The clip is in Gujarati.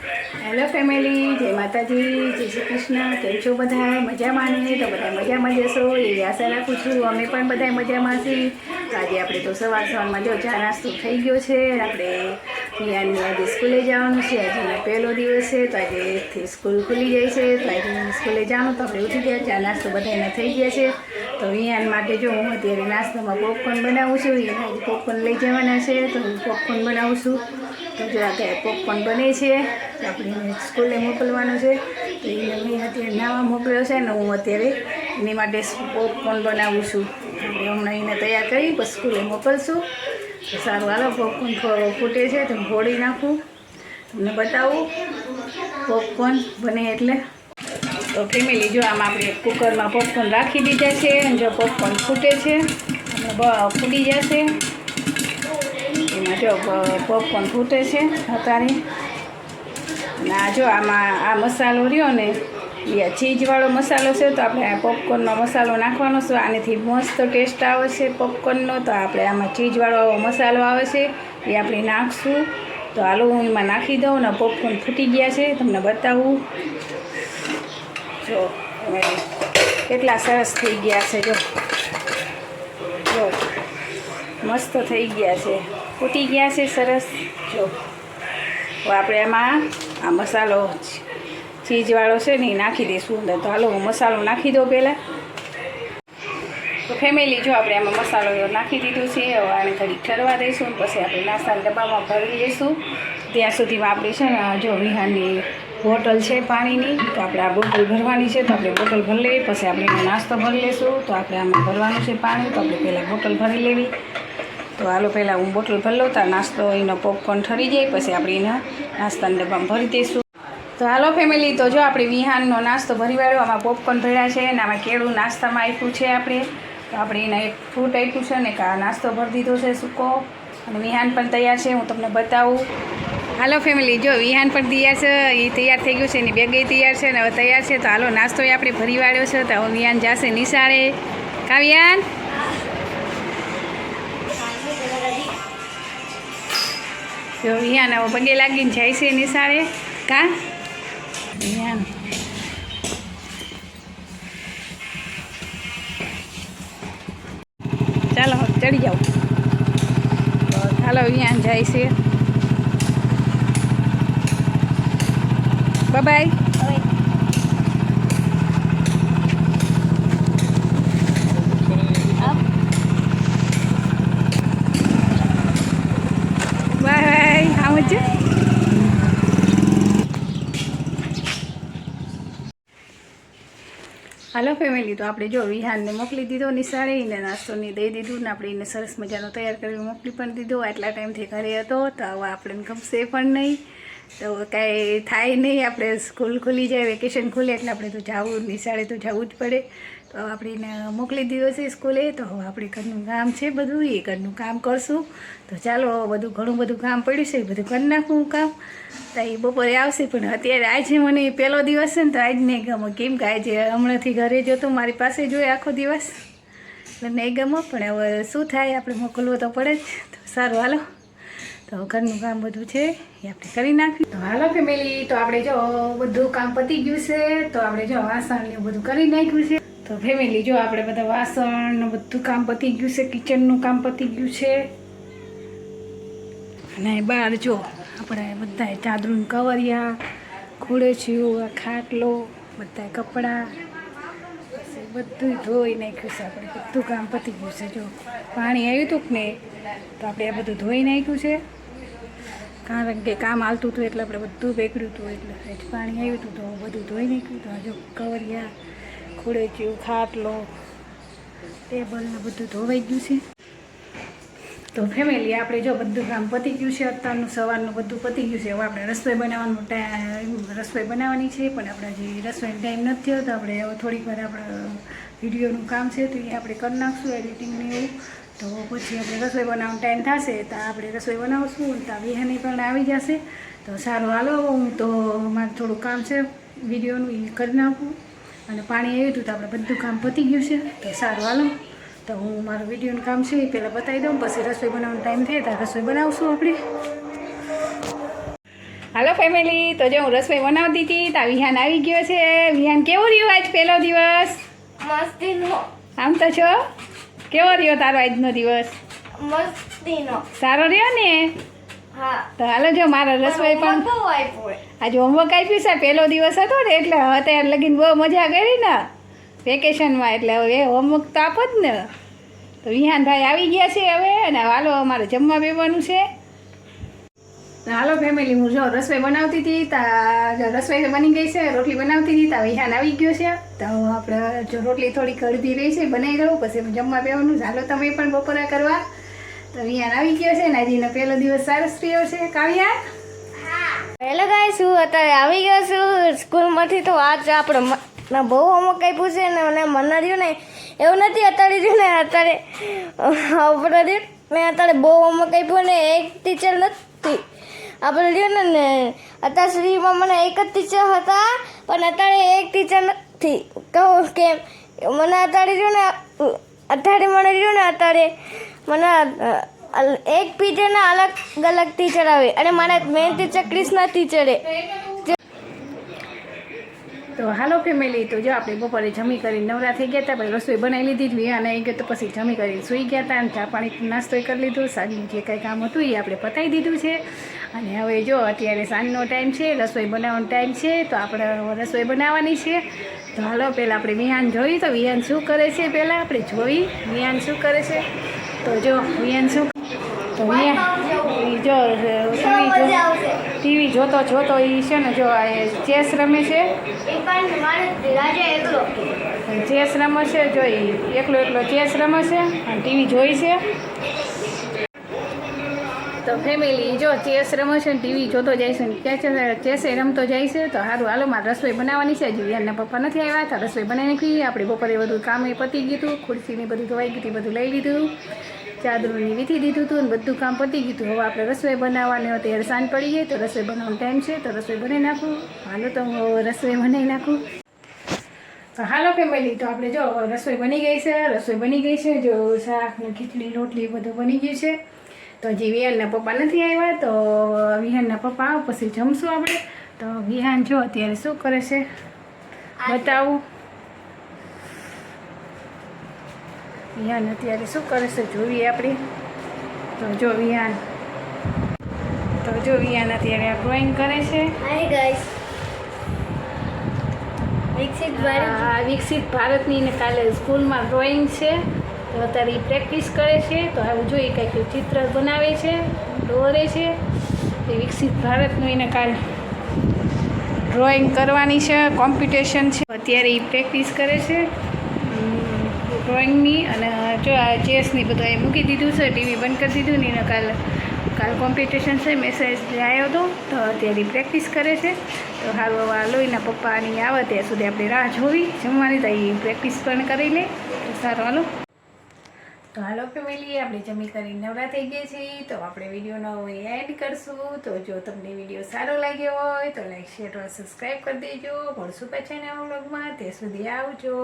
હેલો ફેમિલી, જય માતાજી, જય શ્રી કૃષ્ણ. કેમ છો બધા? મજામાં ને? તો બધા મજામાં જશો એવી આશા રાખું છું. અમે પણ બધા મજામાં છીએ. તો આજે આપણે તો સવારમાં જો ચા નાસ્તો થઈ ગયો છે. આપણે મિયાની આજે સ્કૂલે જવાનું છે. આજે પહેલો દિવસ છે, તો આજેથી સ્કૂલ ખુલી જાય છે. તો આજે સ્કૂલે જવાનું તો આપણે ઉઠી ગયા. ચા નાસ્તો બધાને થઈ ગયા છે. તો મિયાન માટે જો હું અત્યારે નાસ્તામાં પોપકોર્ન બનાવું છું. એને આજે પોપકોર્ન લઈ જવાના છે, તો હું પોપકોર્ન બનાવું છું. તો જો અત્યારે પોપકોર્ન બને છે, આપણે સ્કૂલે મોકલવાનો છે. તો એને મેં અત્યારે નાવા મોકલ્યો છે ને હું અત્યારે એની માટે પોપકોર્ન બનાવું છું. આપણે હમણાં એને તૈયાર કરી પછી સ્કૂલે મોકલશું. તો સારું, હાલો પોપકોર્ન ફૂટે છે તો ફોડી નાખું, તમને બતાવું પોપકોર્ન બને એટલે. તો ફેમિલી જો આમાં આપણે કુકરમાં પોપકોર્ન રાખી દીધા છે અને જો પોપકોર્ન ફૂટે છે અને ફૂટી જશે. એમાં જો પોપકોર્ન ફૂટે છે અત્યારે. અને આ જો આમાં આ મસાલો રહ્યો ને એ ચીઝવાળો મસાલો છે, તો આપણે આ પોપકોર્નનો મસાલો નાખવાનો છે. આનેથી મસ્ત ટેસ્ટ આવે છે પોપકોર્નનો. તો આપણે આમાં ચીઝવાળો મસાલો આવે છે એ આપણે નાખશું. તો હાલો હું એમાં નાખી દઉં ને પોપકોર્ન ફૂટી ગયા છે, તમને બતાવું. જો કેટલા સરસ થઈ ગયા છે. જો મસ્ત થઈ ગયા છે, ફૂટી ગયા છે સરસ. જો આપણે એમાં આ મસાલો ચીઝવાળો છે ને એ નાખી દઈશું અંદર. તો હાલો હું મસાલો નાખી દઉં પહેલાં. તો ફેમિલી જો આપણે આમાં મસાલો નાખી દીધું છે. હવે આને થોડીક ઠરવા દઈશું, પછી આપણે નાસ્તાના ડબ્બામાં ભરી લઈશું. ત્યાં સુધીમાં આપણે છે ને જો વિહારની બોટલ છે પાણીની, તો આપણે આ બોટલ ભરવાની છે. તો આપણે બોટલ ભરી લેવી, પછી આપણે એનો નાસ્તો ભરી લઈશું. તો આપણે આમાં ભરવાનું છે પાણી, તો આપણે પહેલાં બોટલ ભરી લેવી. તો હાલો પહેલાં હું બોટલ ભરી લઉં, તો નાસ્તો એનો પોપકોર્ન ઠરી જાય, પછી આપણે એના નાસ્તાના ડબ્બામાં ભરી દઈશું. તો હાલો ફેમિલી, તો જો આપણે વિહાનનો નાસ્તો ભરી વાળ્યો. આમાં પોપકોર્ન ભર્યા છે અને આમાં કેળું નાસ્તામાં આપ્યું છે આપણે. તો આપણે એને એક ફ્રૂટ આપ્યું છે ને આ નાસ્તો ભરી દીધો છે સૂકો. અને વિહાન પણ તૈયાર છે, હું તમને બતાવું. હાલો ફેમિલી, જો વિહાન પણ તૈયાર છે, એ તૈયાર થઈ ગયું છે, એની બેગેય તૈયાર છે ને હવે તૈયાર છે. તો હાલો નાસ્તો એ આપણે ભરી વાળ્યો છે. તો હવે વિહાન જશે નિશાળે. કા વિહાન? જો વિહાન હવે પગે લાગીને જાય છે નિશાળે. કા વિહાન? ચાલો ચડી જાઓ. હાલો વિહાન જાય છે. બાય. હાલો ફેમિલી, તો આપણે જો વિહાનને મોકલી દીધો નિશાળે. એને નાસ્તોની દઈ દીધું ને આપણે એને સરસ મજાનો તૈયાર કરી મોકલી પણ દીધો. આટલા ટાઈમથી ઘરે હતો તો હવે આપણને ગમશે પણ નહીં, તો કાંઈ થાય નહીં. આપણે સ્કૂલ ખુલી જાય, વેકેશન ખુલે એટલે આપણે તો જવું, નિશાળે તો જવું જ પડે. તો આપણે એને મોકલી દીધો છે સ્કૂલે. તો હવે આપણે ઘરનું કામ છે બધું, એ ઘરનું કામ કરશું. તો ચાલો બધું ઘણું બધું કામ પડ્યું છે એ બધું કરી નાખું કામ. તો એ બપોરે આવશે, પણ અત્યારે આજે મને પહેલો દિવસ છે ને તો આજ નહીં ગમો. કેમ કે આજે હમણાંથી ઘરે જતો મારી પાસે જોઈએ આખો દિવસ, એટલે નહીં ગમો. પણ હવે શું થાય, આપણે મોકલવો તો પડે જ. તો સારું હાલો, તો ઘરનું કામ બધું છે એ આપણે કરી નાખ્યું. તો હાલો ફેમિલી, તો આપણે જો બધું કામ પતી ગયું છે. તો આપણે જો વાસણ ને બધું કરી નાખ્યું છે. તો ફેમિલી જો આપણે બધા વાસણ બધું કામ પતી ગયું છે, કિચનનું કામ પતી ગયું છે. અને બહાર જો આપણે બધા ચાદરું કવરિયા, ખુરશીઓ, ખાટલો, બધા કપડાં પછી બધું ધોઈ નાખ્યું છે. આપણે બધું કામ પતી ગયું છે. જો પાણી આવ્યું હતું ને તો આપણે આ બધું ધોઈ નાખ્યું છે, કારણ કે કામ હાલતું હતું એટલે આપણે બધું બેગડ્યું હતું, એટલે પાણી આવ્યું હતું તો બધું ધોઈ નાખ્યું. તો જો કવરિયા, ખુરશીઓ, ખાટલો, ટેબલ ને બધું ધોવાઈ ગયું છે. તો ફેમિલી આપણે જો બધું કામ પતી ગયું છે. અત્યારનું સવારનું બધું પતી ગયું છે. હવે આપણે રસોઈ બનાવવાનું રસોઈ બનાવવાની છે, પણ આપણે હજી રસોઈનો ટાઈમ નથી થયો. તો આપણે હવે થોડીક વાર આપણે વિડીયોનું કામ છે તો એ આપણે કરી નાખશું, એડિટિંગને એવું. તો પછી આપણે રસોઈ બનાવવાનો ટાઈમ થશે તો આપણે રસોઈ બનાવશું. તો વિહાની પણ આવી જશે. તો સારું હાલો, હું તો મારે થોડું કામ છે વિડીયોનું એ કરી નાખું. અને પાણી આવ્યું હતું તો આપણે બધું કામ પતી ગયું છે. તો સારું હાલો, તો હું મારું વિડીયોનું કામ છે એ પહેલાં બતાવી દઉં, પછી રસોઈ બનાવવાનો ટાઈમ થાય તો રસોઈ બનાવશું આપણે. હાલો ફેમિલી, તો જો હું રસોઈ બનાવતી હતી તો વિહાન આવી ગયો છે. વિહાન કેવો રહ્યો આજ પહેલો દિવસ? મસ્તીનો. આમ તો છો, કેવો રહ્યો તારો આજનો દિવસ? મસ્તીનો. સારો રહ્યો ને? હા. તો હાલો જો મારા રસોઈ પણ બહુ આપ્યું. આજે હોમવર્ક આપ્યું છે. પહેલો દિવસ હતો ને એટલે અત્યારે લગીને બહુ મજા કરી ને વેકેશનમાં, એટલે હવે હોમવર્ક તો આપો જ ને. તો વિહાનભાઈ આવી ગયા છે હવે, અને હાલો અમારે જમવા બેસવાનું છે. હાલો ફેમિલી, હું જો રસોઈ બનાવતી હતી તા રસોઈ બની ગઈ છે. રોટલી બનાવતી હતી તા વિહાન આવી ગયો છે. તો આપણે જો રોટલી થોડીક અડધી રહી છે બનાવી દઉં, પછી જમવા બેસવાનું. હાલો તમે પણ બપોરા કરવા. તો વિહાન આવી ગયો છે ને આજનો પહેલો દિવસ સરસ રહ્યો છે. કાવ્યા હેલો ગાઈસ, હું અત્યારે આવી ગયો છું સ્કૂલમાંથી. તો આજ આપણે બહુ હોમવર્ક આપ્યું છે ને મને રહ્યું ને એવું નથી. અત્યારે રહ્યું ને અત્યારે મેં અત્યારે બહુ હોમવર્ક આપ્યું ને એક ટીચર નથી. આપણે રહ્યું ને અત્યાર સુધીમાં મને એક જ ટીચર હતા, પણ અત્યારે એક ટીચર નથી. કહું કે મને અત્યારે રહ્યું ને અત્યારે મને એક પીરિયડના અલગ અલગ ટીચર આવે, અને મારા મેઇન ટીચર ક્રિષ્ના ટીચરે. તો હાલો ફેમિલી, તો જો આપણે બપોરે જમી કરીને નવરા થઈ ગયા હતા. પછી રસોઈ બનાવી લીધી. વિહાન આવી ગયો તો પછી જમી કરીને સૂઈ ગયા હતા, અને ચા પાણી નાસ્તો કરી લીધો. સાંજનું જે કંઈ કામ હતું એ આપણે પતાવી દીધું છે. અને હવે જો અત્યારે સાંજનો ટાઈમ છે, રસોઈ બનાવવાનો ટાઈમ છે. તો આપણે રસોઈ બનાવવાની છે. તો હાલો પહેલાં આપણે વિહાન જોઈ, તો વિહાન શું કરે છે પહેલાં આપણે જોઈ વિહાન શું કરે છે. તો જો વિહાન શું, તો વિહાન જો ટીવી જોતો એ છે ને જો ચેસ રમે છે. ચેસ રમે છે, જો એકલો ચેસ રમે છે અને ટીવી જોઈ છે. તો ફેમિલી જો ચેસ રમે છે ને ટીવી જોતો જાય છે ને ચેસે રમતો જાય છે. તો સારું હાલો, મારે રસોઈ બનાવવાની છે. હજી વિહાનના પપ્પા નથી આવ્યા, તો રસોઈ બનાવી નાખી. આપણે બપોરે બધું કામ એ પતી ગયું હતું. ખુરશીને બધું ધોવાઈ ગયું હતું, બધું લઈ લીધું. ચાદરોની વીથી દીધું હતું ને બધું કામ પતી ગયું હતું. હવે આપણે રસોઈ બનાવવાની હતી. ત્યારે સાંજ પડી ગઈ, તો રસોઈ બનાવવાનો ટાઈમ છે. તો રસોઈ બનાવી નાખું. હાલો તો હું રસોઈ બનાવી નાખું. તો હાલો ફેમિલી, તો આપણે જો રસોઈ બની ગઈ છે. રસોઈ બની ગઈ છે. જો શાક ને ખીચડી રોટલી બધું બની ગયું છે. તો હજી વિહાનના પપ્પા નથી આવ્યા, તો વિહાનના પપ્પા આવ પછી જમશું આપણે. તો વિહાન જો અત્યારે શું કરે છે બતાવું. વિહાન અત્યારે શું કરે છે જોઈએ આપણે. તો જો વિહાન અત્યારે ડ્રોઈંગ કરે છે. હાય ગાઈસ, વિકસિત ભારતની ને કાલે સ્કૂલમાં ડ્રોઈંગ છે. તો અત્યારે એ પ્રેક્ટિસ કરે છે. તો આવું જોઈએ કંઈક ચિત્ર બનાવે છે, દોરે છે. એ વિકસિત ભારતનું એને કાલે ડ્રોઈંગ કરવાની છે, કોમ્પિટિશન છે. અત્યારે એ પ્રેક્ટિસ કરે છે ડ્રોઈંગની. અને જો આ ચેસની બધું એ મૂકી દીધું છે, ટીવી બંધ કરી દીધું ને એને કાલ કોમ્પિટિશન છે, મેસેજ આવ્યો હતો. તો અત્યારે પ્રેક્ટિસ કરે છે. તો સારું, હવે લોહીના પપ્પાની આવે ત્યાં સુધી આપણે રાહ જોવી જમવાની. તો એ પ્રેક્ટિસ પણ કરી લે. તો સારું હાલો. તો હાલો ફેમિલી, આપણે જમી કરીને નવરા થઈ ગયા છીએ. તો આપણે વિડીયોનો એડ કરશું. તો જો તમને વિડીયો સારો લાગ્યો હોય તો લાઈક શેર સબસ્ક્રાઈબ કરી દેજો. મળશું પાછા નવા વ્લોગમાં. ત્યાં સુધી આવજો.